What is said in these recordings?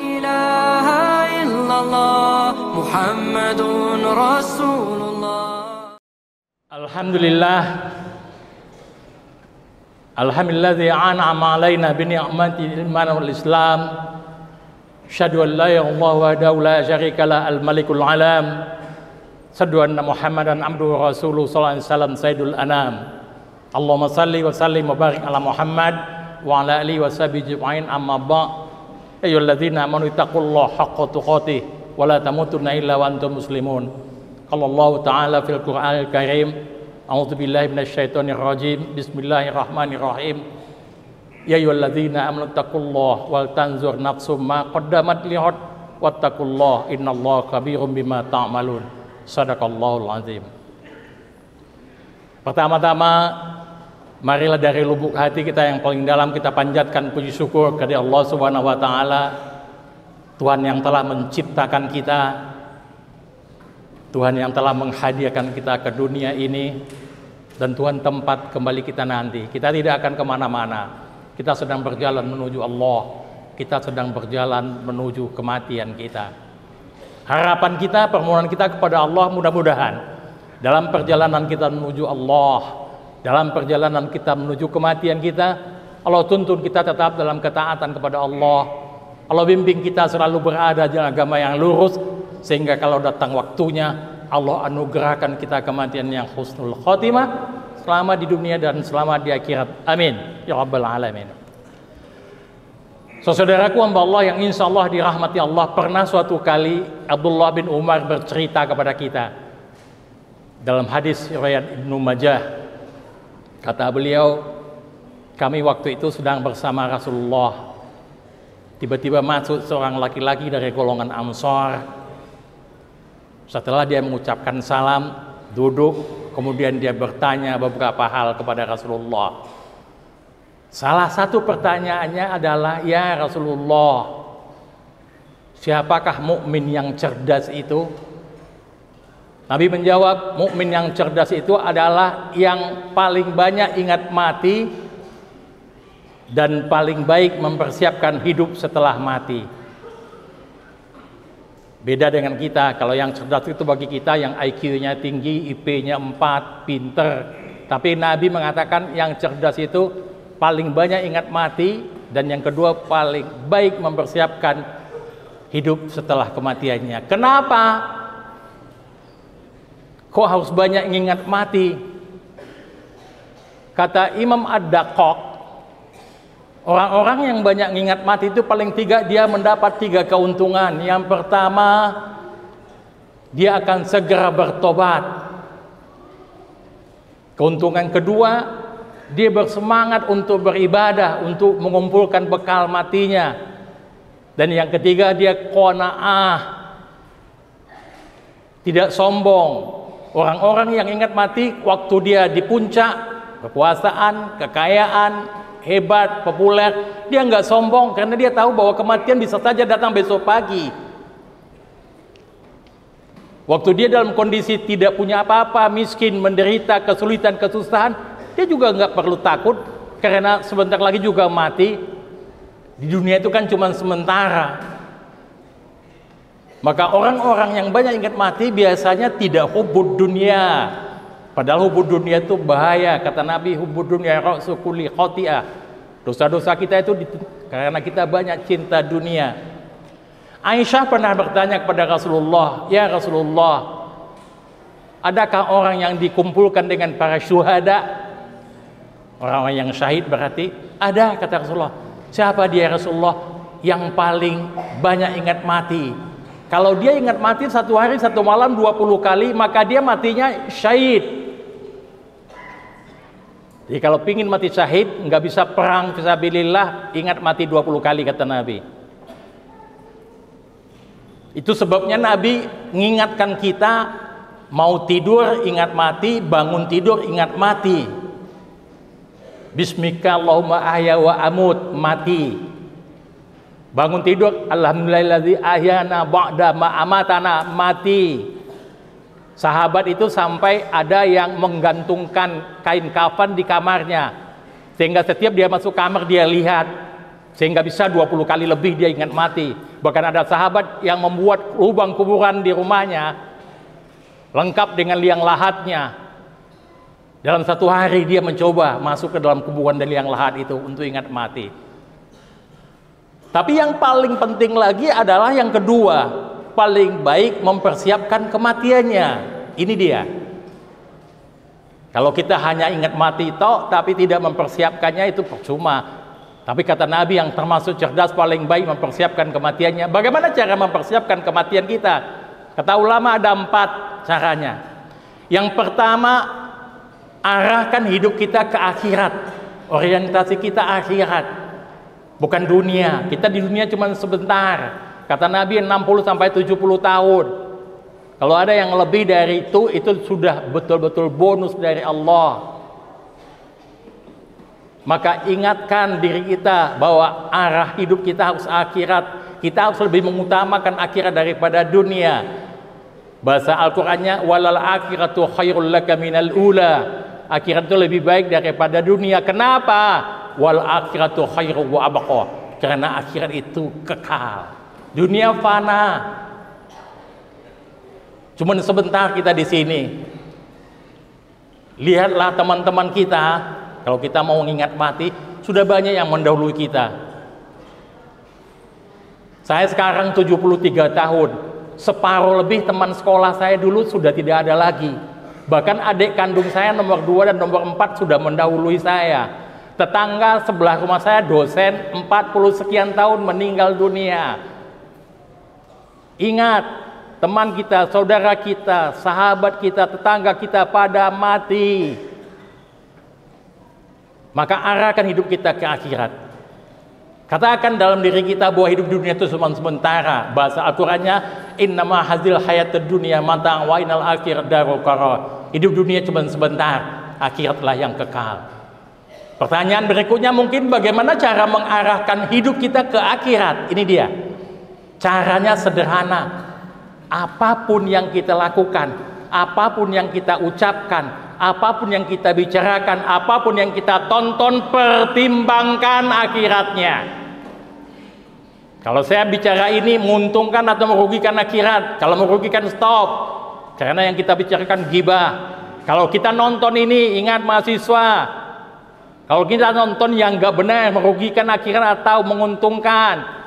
إله إلا الله محمد رسول الله. Alhamdulillah, alhamdulilladzi an'ama alaina bi ni'matil iman wal islam. Asyhadu an la ilaha illallah wahdahu la syarika lah al-malikul alam. Asyhadu anna Muhammadan abduhu wa rasuluhu sallallahu alaihi wasallam sayyidul anam. Allahumma salli wa sallim wa barik ala Muhammad wa ala alihi wa sahbihi ajma'in, amma ba'. Ayyuhalladzina amanu taqullaha haqqa tuqatih wa la tamutunna illa wa antum muslimun. Qala Allah Ta'ala fil Qur'anil Karim, a'udzu billahi minasyaitonir rajim. Bismillahirrahmanirrahim. Ya ayyuhalladzina amanu taqullaha wal tanzur nafsum ma qaddamat lighad wattaqullaha innallaha khabirum bima ta'malun. Shadaqallahul azim. Pertama-tama, marilah dari lubuk hati kita yang paling dalam kita panjatkan puji syukur kepada Allah Subhanahu wa taala, Tuhan yang telah menciptakan kita, Tuhan yang telah menghadiahkan kita ke dunia ini, dan Tuhan tempat kembali kita nanti. Kita tidak akan kemana-mana. Kita sedang berjalan menuju Allah. Kita sedang berjalan menuju kematian kita. Harapan kita, permohonan kita kepada Allah, mudah-mudahan dalam perjalanan kita menuju Allah, dalam perjalanan kita menuju kematian kita, Allah tuntun kita tetap dalam ketaatan kepada Allah. Allah bimbing kita selalu berada di agama yang lurus, sehingga kalau datang waktunya Allah anugerahkan kita kematian yang husnul khotimah selama di dunia dan selama di akhirat. Amin ya rabbal alamin. Saudaraku hamba Allah yang insya Allah dirahmati Allah, pernah suatu kali Abdullah bin Umar bercerita kepada kita dalam hadis riwayat Ibnu Majah. Kata beliau, kami waktu itu sedang bersama Rasulullah. Tiba-tiba masuk seorang laki-laki dari golongan Ansar. Setelah dia mengucapkan salam, duduk, kemudian dia bertanya beberapa hal kepada Rasulullah. Salah satu pertanyaannya adalah, ya Rasulullah, siapakah mukmin yang cerdas itu? Nabi menjawab, mukmin yang cerdas itu adalah yang paling banyak ingat mati dan paling baik mempersiapkan hidup setelah mati. Beda dengan kita, kalau yang cerdas itu bagi kita yang IQ-nya tinggi, IP-nya 4, pinter. Tapi Nabi mengatakan yang cerdas itu paling banyak ingat mati, dan yang kedua paling baik mempersiapkan hidup setelah kematiannya. Kenapa? Kok harus banyak ingat mati? Kata Imam Ad-Daqqaq, orang-orang yang banyak ingat mati itu paling dia mendapat 3 keuntungan. Yang pertama, dia akan segera bertobat. Keuntungan kedua, dia bersemangat untuk beribadah, untuk mengumpulkan bekal matinya. Dan yang ketiga, dia qanaah, tidak sombong. Orang-orang yang ingat mati waktu dia di puncak, kekuasaan, kekayaan, hebat, populer, dia nggak sombong karena dia tahu bahwa kematian bisa saja datang besok pagi. Waktu dia dalam kondisi tidak punya apa-apa, miskin, menderita, kesulitan, kesusahan, dia juga nggak perlu takut karena sebentar lagi juga mati. Di dunia itu kan cuma sementara. Maka orang-orang yang banyak ingat mati biasanya tidak hubud dunia. Padahal hubud dunia itu bahaya. Kata Nabi, hubud dunia ra'su kulli khati'ah. Dosa-dosa kita itu karena kita banyak cinta dunia. Aisyah pernah bertanya kepada Rasulullah, ya Rasulullah, adakah orang yang dikumpulkan dengan para syuhada? Orang-orang yang syahid berarti ada, kata Rasulullah. Siapa dia Rasulullah? Yang paling banyak ingat mati. Kalau dia ingat mati 1 hari 1 malam 20 kali, maka dia matinya syahid. Jadi kalau pingin mati syahid, nggak bisa perang fisabilillah, ingat mati 20 kali, kata Nabi. Itu sebabnya Nabi mengingatkan kita, mau tidur ingat mati, bangun tidur ingat mati. Bismika Allahumma ahya wa amut, mati. Bangun tidur, alhamdulillahilladzi ahyana ba'da ma amatana, mati. Sahabat itu sampai ada yang menggantungkan kain kafan di kamarnya, sehingga setiap dia masuk kamar dia lihat, sehingga bisa 20 kali lebih dia ingat mati. Bahkan ada sahabat yang membuat lubang kuburan di rumahnya, lengkap dengan liang lahatnya. Dalam satu hari dia mencoba masuk ke dalam kuburan dan liang lahat itu untuk ingat mati. Tapi yang paling penting lagi adalah yang kedua, paling baik mempersiapkan kematiannya. Ini dia. Kalau kita hanya ingat mati toh tapi tidak mempersiapkannya, itu percuma. Tapi kata Nabi, yang termasuk cerdas paling baik mempersiapkan kematiannya. Bagaimana cara mempersiapkan kematian kita? Kata ulama ada 4 caranya. Yang pertama, arahkan hidup kita ke akhirat. Orientasi kita akhirat, bukan dunia. Kita di dunia cuma sebentar. Kata Nabi 60 sampai 70 tahun. Kalau ada yang lebih dari itu sudah betul-betul bonus dari Allah. Maka ingatkan diri kita bahwa arah hidup kita harus akhirat. Kita harus lebih mengutamakan akhirat daripada dunia. Bahasa Al-Qur'annya, walal akhiratu khairul laka minal ula. Akhirat itu lebih baik daripada dunia. Kenapa? Wal akhiratu khairu wa abqa. Karena akhirat itu kekal. Dunia fana. Cuman sebentar kita di sini. Lihatlah teman-teman kita, kalau kita mau mengingat mati, sudah banyak yang mendahului kita. Saya sekarang 73 tahun. Separuh lebih teman sekolah saya dulu sudah tidak ada lagi. Bahkan adik kandung saya nomor 2 dan nomor 4 sudah mendahului saya. Tetangga sebelah rumah saya dosen 40 sekian tahun meninggal dunia. Ingat, teman kita, saudara kita, sahabat kita, tetangga kita pada mati. Maka arahkan hidup kita ke akhirat. Katakan dalam diri kita bahwa hidup dunia itu cuma sementara. Bahasa Al-Qur'annya, innama hazil hayatud dunya mata'un wa innal akhirata darul qarar. Hidup dunia cuma sebentar, akhiratlah yang kekal. Pertanyaan berikutnya mungkin, bagaimana cara mengarahkan hidup kita ke akhirat? Ini dia. Caranya sederhana. Apapun yang kita lakukan, apapun yang kita ucapkan, apapun yang kita bicarakan, apapun yang kita tonton, pertimbangkan akhiratnya. Kalau saya bicara ini menguntungkan atau merugikan akhirat? Kalau merugikan, stop. Karena yang kita bicarakan ghibah. Kalau kita nonton ini, ingat mahasiswa, kalau kita nonton yang gak benar, merugikan akhirat atau menguntungkan.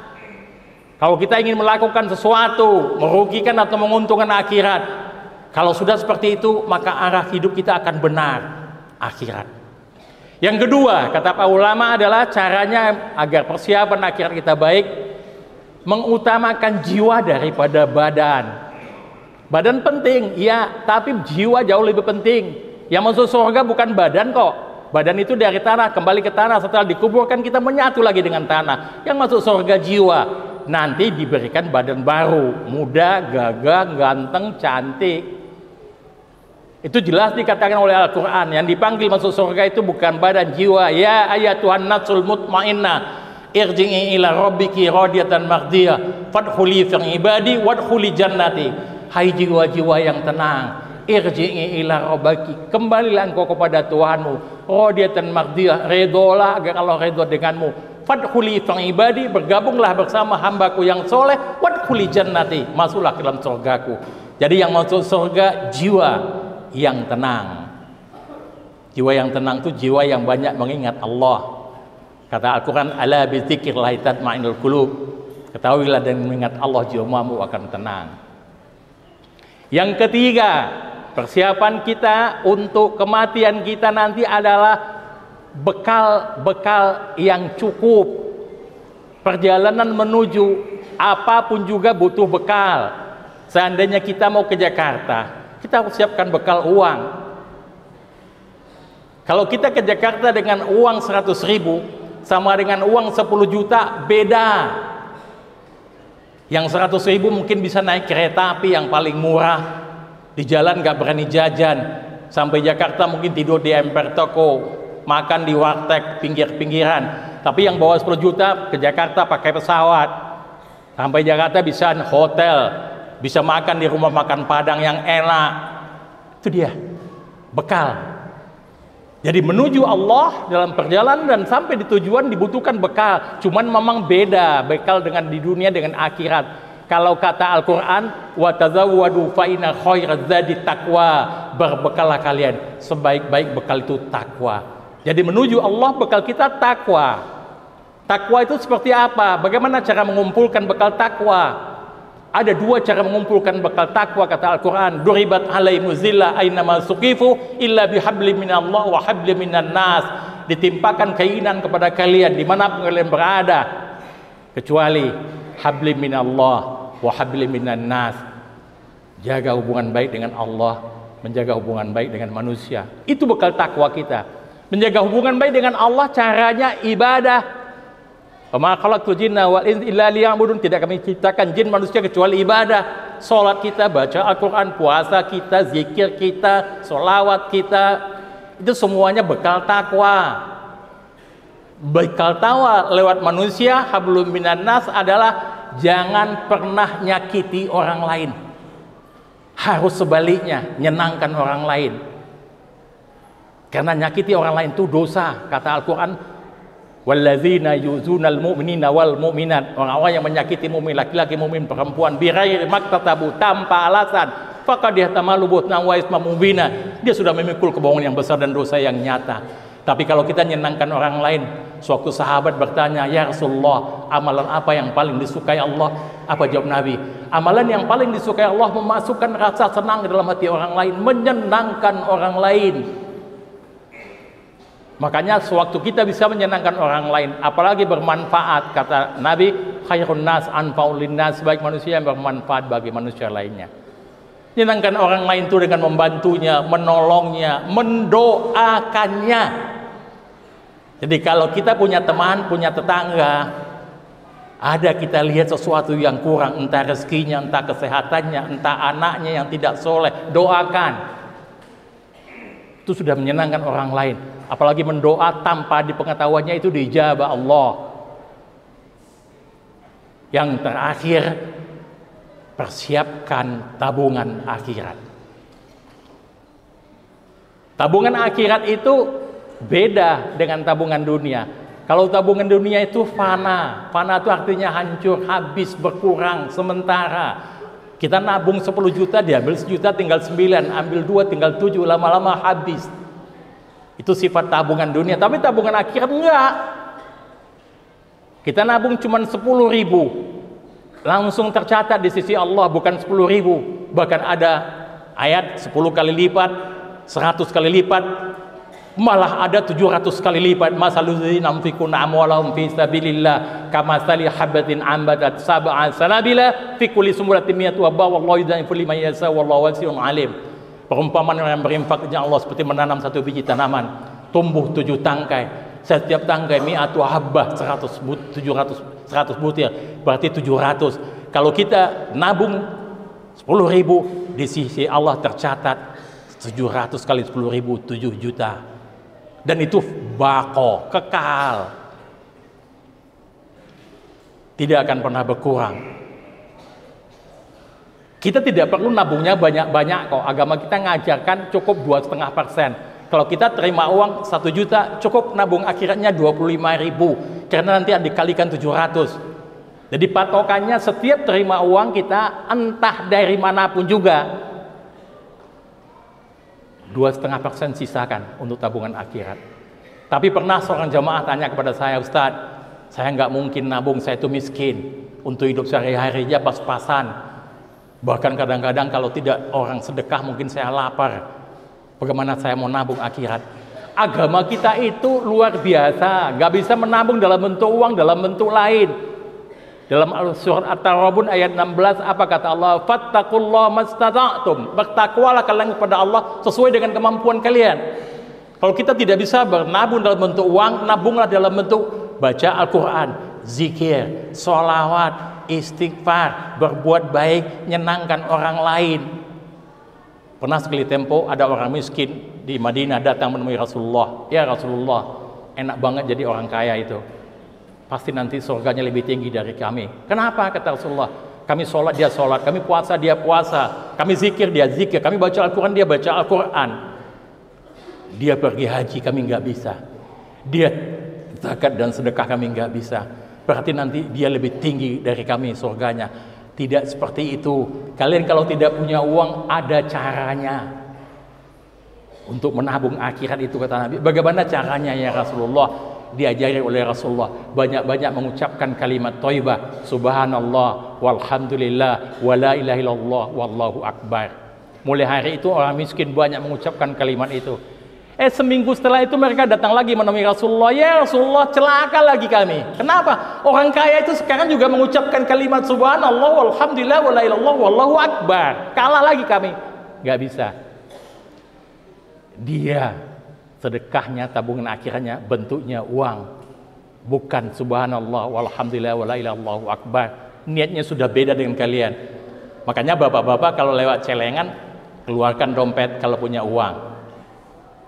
Kalau kita ingin melakukan sesuatu, merugikan atau menguntungkan akhirat. Kalau sudah seperti itu, maka arah hidup kita akan benar, akhirat. Yang kedua, kata para ulama, adalah caranya agar persiapan akhirat kita baik, mengutamakan jiwa daripada badan. Badan penting, ya, tapi jiwa jauh lebih penting. Yang masuk surga bukan badan kok. Badan itu dari tanah, kembali ke tanah. Setelah dikuburkan, kita menyatu lagi dengan tanah. Yang masuk surga jiwa. Nanti diberikan badan baru, muda, gagah, ganteng, cantik. Itu jelas dikatakan oleh Al-Quran. Yang dipanggil masuk surga itu bukan badan, jiwa. Ya ayatuhan natsul mutmainnah, irji'i ila rabbiki radiyatan mardiyah, fadkhuli fi ibadi wadkhuli jannati. Hai jiwa-jiwa yang tenang, irji'i ila rabbiki, kembalilah engkau kepada Tuhanmu, radiyatan mardiyah, redolah agar Allah redha denganmu. Fadkhuli fi ibadi, bergabunglah bersama hambaku yang soleh, wadkhuli jannati, masuklah ke dalam surgaku. Jadi yang masuk surga jiwa yang tenang. Jiwa yang tenang itu jiwa yang banyak mengingat Allah. Kata Al-Quran, ala bizikrillahi tatma'innul qulub. Ketahuilah dan mengingat Allah, jiwamu akan tenang. Yang ketiga, persiapan kita untuk kematian kita nanti adalah bekal yang cukup. Perjalanan menuju apapun juga butuh bekal. Seandainya kita mau ke Jakarta, kita harus siapkan bekal uang. Kalau kita ke Jakarta dengan uang 100.000 sama dengan uang 10 juta, beda. Yang 100.000 mungkin bisa naik kereta api yang paling murah, di jalan gak berani jajan. Sampai Jakarta mungkin tidur di emper toko, makan di warteg pinggir-pinggiran. Tapi yang bawa 10 juta ke Jakarta pakai pesawat, sampai Jakarta bisa hotel, bisa makan di rumah makan Padang yang enak. Itu dia bekal. Jadi menuju Allah dalam perjalanan dan sampai di tujuan dibutuhkan bekal. Cuman memang beda bekal dengan di dunia dengan akhirat. Kalau kata Al-Quran, wa tazawwadu fa inna khairaz zadi taqwa, berbekallah kalian, sebaik-baik bekal itu takwa. Jadi menuju Allah bekal kita takwa. Takwa itu seperti apa? Bagaimana cara mengumpulkan bekal takwa? Ada dua cara mengumpulkan bekal takwa kata Al-Quran. Duribat alaihimu zillah aynama suqifu illa bihabli minallah wa habli minan nas. Ditimpakan keinginan kepada kalian dimanapun kalian berada, kecuali habli minallah wa habli minan nas. Jaga hubungan baik dengan Allah, menjaga hubungan baik dengan manusia. Itu bekal takwa kita. Menjaga hubungan baik dengan Allah caranya ibadah. Wa khalaqtul jinna wal insa illa liya'budun. Tidak kami ciptakan jin manusia kecuali ibadah. Salat kita, baca Al-Quran, puasa kita, zikir kita, sholawat kita, itu semuanya bekal takwa. Bekal takwa lewat manusia, hablum minan nas, adalah jangan pernah nyakiti orang lain. Harus sebaliknya, nyenangkan orang lain. Karena nyakiti orang lain itu dosa. Kata Al-Quran, walladzina yuzunal mu'minina wal mu'minat, orang-orang yang menyakiti mukmin laki-laki, mukmin perempuan, bighairi maktatabu, tanpa alasan, faqad yahtamalu buhtan wa isman mubina, dia sudah memikul kebohongan yang besar dan dosa yang nyata. Tapi kalau kita nyenangkan orang lain, suatu sahabat bertanya, ya Rasulullah, amalan apa yang paling disukai Allah? Apa jawab Nabi? Amalan yang paling disukai Allah memasukkan rasa senang ke dalam hati orang lain, menyenangkan orang lain. Makanya sewaktu kita bisa menyenangkan orang lain, apalagi bermanfaat, kata Nabi, khairun nas anfa'ul linnas, sebaik manusia yang bermanfaat bagi manusia lainnya. Menyenangkan orang lain itu dengan membantunya, menolongnya, mendoakannya. Jadi kalau kita punya teman, punya tetangga, ada kita lihat sesuatu yang kurang, entah rezekinya, entah kesehatannya, entah anaknya yang tidak soleh, doakan. Itu sudah menyenangkan orang lain. Apalagi mendoa tanpa dipengetahuannya, itu diijabah Allah. Yang terakhir, persiapkan tabungan akhirat. Tabungan akhirat itu beda dengan tabungan dunia. Kalau tabungan dunia itu fana. Fana itu artinya hancur, habis, berkurang, sementara. Kita nabung 10 juta, diambil 1 juta tinggal 9, ambil 2 tinggal 7, lama-lama habis. Itu sifat tabungan dunia. Tapi tabungan akhirat enggak. Kita nabung cuma 10.000, langsung tercatat di sisi Allah, bukan 10.000. Bahkan ada ayat 10 kali lipat, 100 kali lipat, malah ada 700 kali lipat. Masaludzina yunfikuna amwalahum fi sabilillah kamatsali habatin ambatat sab'a sanabila fi kulli sumbulatin mi'atu habba wallahu yudhi'u liman yasha wallahu wasi'un alim. Perumpamaan orang yang berinfak di jalan Allah seperti menanam 1 biji tanaman, tumbuh 7 tangkai, setiap tangkai mi'atu habbah, 100 butir, berarti 700. Kalau kita nabung 10.000, di sisi Allah tercatat 700 kali 10.000, 7 juta. Dan itu bako, kekal, tidak akan pernah berkurang. Kita tidak perlu nabungnya banyak-banyak kok. Agama kita ngajarkan cukup 2,5%. Kalau kita terima uang 1 juta, cukup nabung akhiratnya 25.000, karena nanti dikalikan 700. Jadi patokannya setiap terima uang kita, entah dari manapun juga, 2,5% sisakan untuk tabungan akhirat. Tapi pernah seorang jamaah tanya kepada saya, Ustadz, saya nggak mungkin nabung, saya itu miskin, untuk hidup sehari-harinya pas-pasan. Bahkan kadang-kadang kalau tidak orang sedekah mungkin saya lapar. Bagaimana saya mau nabung akhirat? Agama kita itu luar biasa, nggak bisa menabung dalam bentuk uang, dalam bentuk lain. Dalam surat At-Taghabun ayat 16, apa kata Allah? Fattaqullaha mastata'tum. Bertakwalah kalian kepada Allah sesuai dengan kemampuan kalian. Kalau kita tidak bisa bernabung dalam bentuk uang, nabunglah dalam bentuk baca Al-Quran, zikir, sholawat, istighfar, berbuat baik, nyenangkan orang lain. Pernah sekali tempo ada orang miskin di Madinah datang menemui Rasulullah. Ya Rasulullah, enak banget jadi orang kaya itu. Pasti nanti surganya lebih tinggi dari kami. Kenapa? Kata Rasulullah. Kami sholat, dia sholat. Kami puasa, dia puasa. Kami zikir, dia zikir. Kami baca Al-Quran, dia baca Al-Quran. Dia pergi haji, kami nggak bisa. Dia zakat dan sedekah, kami nggak bisa. Berarti nanti dia lebih tinggi dari kami surganya. Tidak seperti itu. Kalian kalau tidak punya uang, ada caranya untuk menabung akhirat itu, kata Nabi. Bagaimana caranya ya Rasulullah? Diajari oleh Rasulullah, banyak-banyak mengucapkan kalimat thayyibah, subhanallah walhamdulillah wala ilaha illallah wallahu akbar. Mulai hari itu orang miskin banyak mengucapkan kalimat itu. Seminggu setelah itu mereka datang lagi menemui Rasulullah. Ya Rasulullah, celaka lagi kami. Kenapa? Orang kaya itu sekarang juga mengucapkan kalimat subhanallah walhamdulillah wala ilaha illallah wallahu akbar. Kalah lagi kami. Gak bisa. Dia sedekahnya, tabungan akhiratnya bentuknya uang, bukan subhanallah walhamdulillah wala ilaha illallah akbar. Niatnya sudah beda dengan kalian. Makanya bapak-bapak kalau lewat celengan, keluarkan dompet kalau punya uang.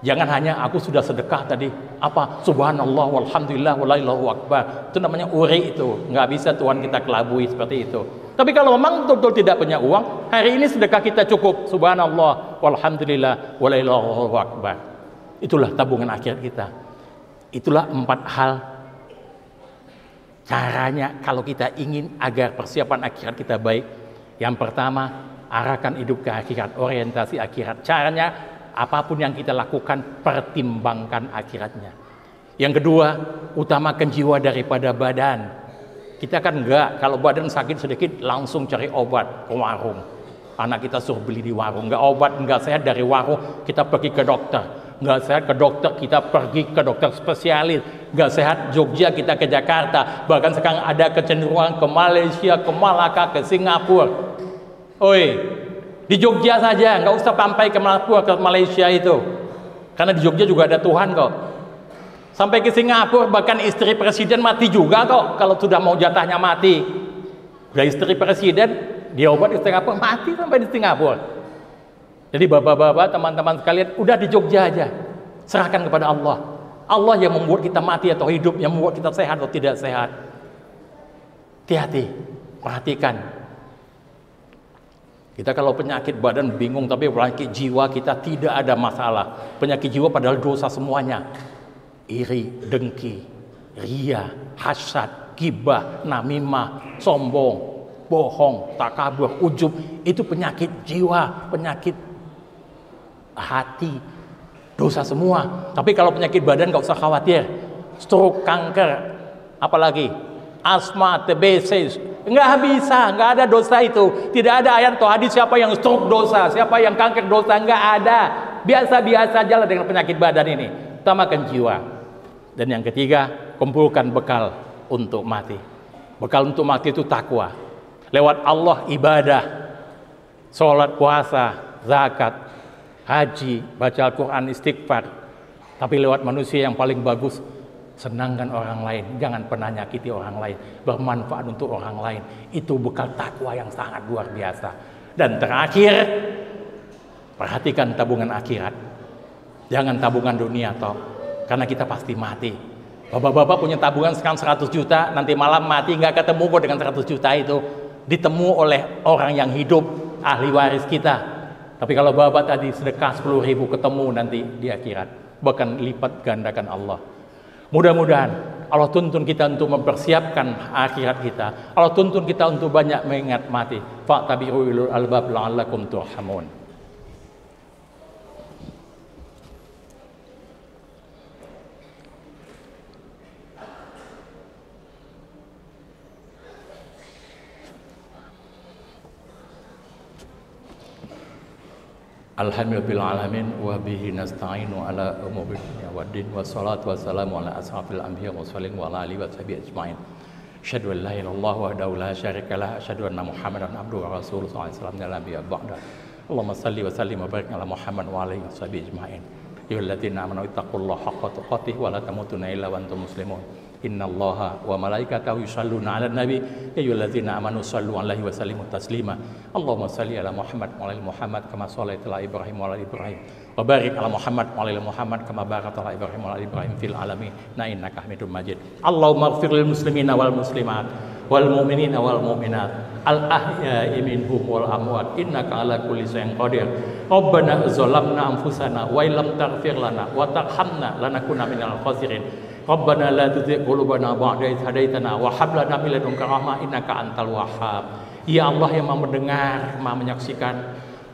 Jangan hanya aku sudah sedekah tadi, apa subhanallah walhamdulillah wala ilaha illallah akbar. Itu namanya uri itu. Nggak bisa Tuhan kita kelabui seperti itu. Tapi kalau memang betul-betul tidak punya uang, hari ini sedekah kita cukup subhanallah walhamdulillah wala ilaha illallah akbar. Itulah tabungan akhirat kita. Itulah 4 hal caranya kalau kita ingin agar persiapan akhirat kita baik. Yang pertama, arahkan hidup ke akhirat, orientasi akhirat. Caranya, apapun yang kita lakukan, pertimbangkan akhiratnya. Yang kedua, utamakan jiwa daripada badan. Kita kan enggak, kalau badan sakit sedikit langsung cari obat ke warung. Anak kita suruh beli di warung, enggak obat, enggak sehat dari warung, kita pergi ke dokter. Enggak sehat ke dokter, kita pergi ke dokter spesialis. Enggak sehat Jogja, kita ke Jakarta. Bahkan sekarang ada kecenderungan ke Malaysia, ke Malaka, ke Singapura. Oi, di Jogja saja, enggak usah sampai ke Malaka, ke Malaysia itu. Karena di Jogja juga ada Tuhan kok. Sampai ke Singapura, bahkan istri presiden mati juga kok kalau sudah mau jatahnya mati. Udah istri presiden, dia obat di Singapura, mati sampai di Singapura. Jadi bapak-bapak, teman-teman sekalian, udah di Jogja aja. Serahkan kepada Allah. Allah yang membuat kita mati atau hidup, yang membuat kita sehat atau tidak sehat. Hati-hati, perhatikan. Kita kalau penyakit badan bingung, tapi penyakit jiwa kita tidak ada masalah. Penyakit jiwa padahal dosa semuanya. Iri, dengki, ria, hasad, gibah, namimah, sombong, bohong, takabur, ujub. Itu penyakit jiwa, penyakit hati, dosa semua. Tapi kalau penyakit badan gak usah khawatir. Stroke, kanker, apalagi asma, TBC, nggak bisa, nggak ada dosa itu. Tidak ada ayat atau hadis siapa yang stroke dosa, siapa yang kanker dosa, nggak ada. Biasa-biasa aja lah dengan penyakit badan ini. Utamakan jiwa. Dan yang ketiga, kumpulkan bekal untuk mati. Bekal untuk mati itu takwa. Lewat Allah ibadah, sholat, puasa, zakat, haji, baca Al-Quran, istighfar. Tapi lewat manusia yang paling bagus, senangkan orang lain, jangan pernah nyakiti orang lain, bermanfaat untuk orang lain. Itu bekal takwa yang sangat luar biasa. Dan terakhir, perhatikan tabungan akhirat. Jangan tabungan dunia toh, karena kita pasti mati. Bapak-bapak punya tabungan sekarang 100 juta, nanti malam mati nggak ketemu kok dengan 100 juta itu. Ditemu oleh orang yang hidup, ahli waris kita. Tapi kalau bapak tadi sedekah 10.000 ketemu nanti di akhirat, bahkan lipat gandakan Allah. Mudah-mudahan Allah tuntun kita untuk mempersiapkan akhirat kita. Allah tuntun kita untuk banyak mengingat mati. Fa'tabi'u ulul albab la'allakum turhamun. Alhamdulillah alamin wa bihi nasta'inu ala umuri dunya waddin wassalatu wassalamu ala asrafil anbiya wa sallim wa ala alihi wa sahbihi ajma'in. Asyhadu an la ilaha illallah wahdahu la syarika lah, asyhadu anna Muhammadan abduhu wa rasuluhu sallallahu alaihi wasallam nabiyya ba'da. Allahumma shalli wa sallim wa barik ala Muhammad wa alihi wa sahbihi ajma'in. Ya ayyuhalladzina amanu ittaqullaha haqqa tuqatih wa la tamutunna illa wa antum muslimun. Innallaha wa malaikatahu yusholluna 'alan nabi ya ayyuhalladzina amanu shallu 'alaihi wa sallimu taslima. Allahumma shalli ala Muhammad wa ala Muhammad kama shallaita ala Ibrahim wa ala Ibrahim wa barik ala Muhammad wa ala Muhammad kama barakta ala Ibrahim wa ala Ibrahim fil alamin innaka Hamidum Majid. Allahumma ighfir lil muslimina wal muslimat wal mu'minina wal mu'minat al ahya'i minhum wal amwat innaka ala kulli syai'in qadir. Rabbana zalamna anfusana wa illam taghfir lana wa tarhamna lanakuna minal khasirin. Rabbana la tuzigh qulubana ba'da idh hadaitana wa hab lana min ladunka rahmah innaka antal wahhab. Ya Allah yang Maha mendengar, Maha menyaksikan,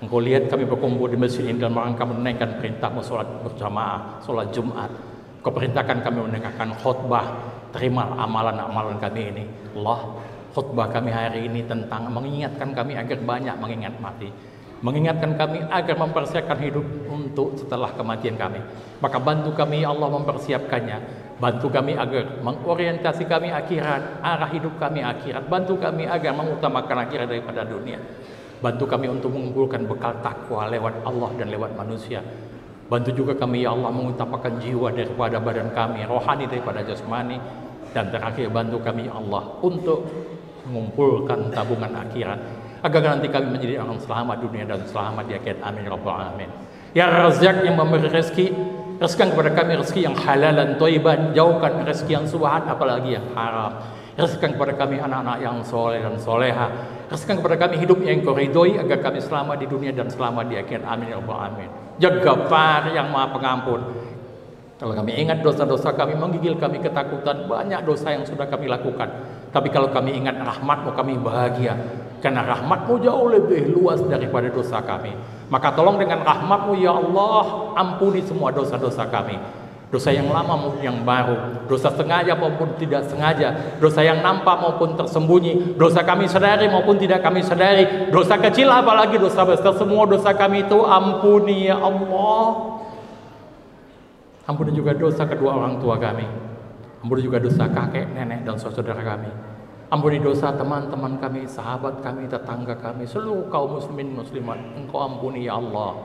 Engkau lihat kami berkumpul di masjid ini dalam rangka menunaikan perintahmu sholat berjamaah, sholat Jumat. Kau perintahkan kami mendengarkan khutbah, terima amalan-amalan kami ini. Allah, khutbah kami hari ini tentang mengingatkan kami agar banyak mengingat mati, mengingatkan kami agar mempersiapkan hidup untuk setelah kematian kami. Maka bantu kami ya Allah mempersiapkannya, bantu kami agar mengorientasi kami akhirat, arah hidup kami akhirat, bantu kami agar mengutamakan akhirat daripada dunia. Bantu kami untuk mengumpulkan bekal takwa lewat Allah dan lewat manusia. Bantu juga kami ya Allah mengutamakan jiwa daripada badan kami, rohani daripada jasmani. Dan terakhir bantu kami ya Allah untuk mengumpulkan tabungan akhirat, agar nanti kami menjadi orang selamat dunia dan selamat di akhirat. Amin ya rabbal alamin. Ya Razzaq yang memberi rezeki, rezekikan kepada kami rezeki yang halal dan thayyiban, jauhkan rezeki yang subhat apalagi yang haram. Rezekikan kepada kami anak-anak yang soleh dan soleha. Rezekikan kepada kami hidup yang Engkau ridhoi, agar kami selamat di dunia dan selamat di akhirat. Amin ya rabbal alamin. Ya Ghaffar yang Maha Pengampun, kalau kami ingat dosa-dosa kami, menggigil kami ketakutan, banyak dosa yang sudah kami lakukan. Tapi kalau kami ingat rahmat-Mu, kami bahagia, karena rahmat-Mu jauh lebih luas daripada dosa kami. Maka tolong dengan rahmat-Mu ya Allah, ampuni semua dosa-dosa kami. Dosa yang lama maupun yang baru, dosa sengaja maupun tidak sengaja, dosa yang nampak maupun tersembunyi, dosa kami sadari maupun tidak kami sadari, dosa kecil apalagi dosa besar, semua dosa kami itu ampuni ya Allah. Ampuni juga dosa kedua orang tua kami, ampuni juga dosa kakek, nenek dan saudara kami, ampuni dosa teman-teman kami, sahabat kami, tetangga kami, seluruh kaum muslimin muslimat. Engkau ampuni ya Allah.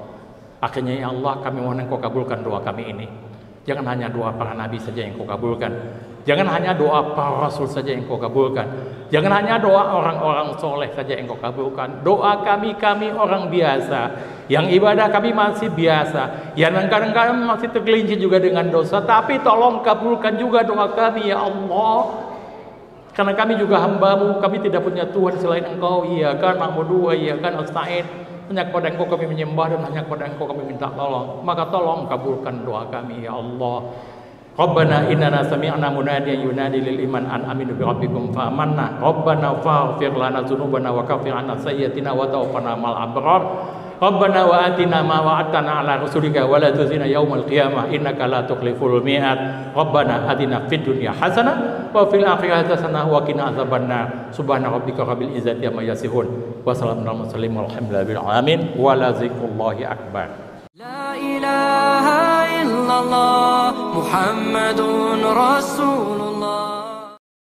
Akhirnya ya Allah, kami mohon Engkau kabulkan doa kami ini. Jangan hanya doa para nabi saja yang Kau kabulkan, jangan hanya doa para rasul saja yang Kau kabulkan, jangan hanya doa orang-orang soleh saja yang Kau kabulkan. Doa kami orang biasa, yang ibadah kami masih biasa, yang kadang-kadang masih tergelincir juga dengan dosa, tapi tolong kabulkan juga doa kami ya Allah. Karena kami juga hamba-Mu, kami tidak punya Tuhan selain Engkau. Iya kan na'budu wa iya kan nasta'in. Hanya kepada Engkau kami menyembah dan hanya kepada Engkau kami minta tolong. Maka tolong kabulkan doa kami ya Allah. Rabbana innana sami'na munadiyan yunadi lil iman an aminu bi rabbikum fa amanna. Rabbana faghfir lana dzunubana wa kaffir 'anna sayyi'atina wa tawaffana ma'al abrar. Rabbana wa atina ma wa'adtana 'ala rusulika wa la tukhzina yaumal qiyamah innaka la tukhliful mi'ad. Rabbana atina fid dunya hasanah wa fil akhirati hasanah wa qina adzabannar. Subhana rabbika rabbil izzati amma yasifun wa salamun alal mursalin walhamdulillahi alamin wa la zikrullahi akbar. La ilaha illallah Muhammadun Rasulullah.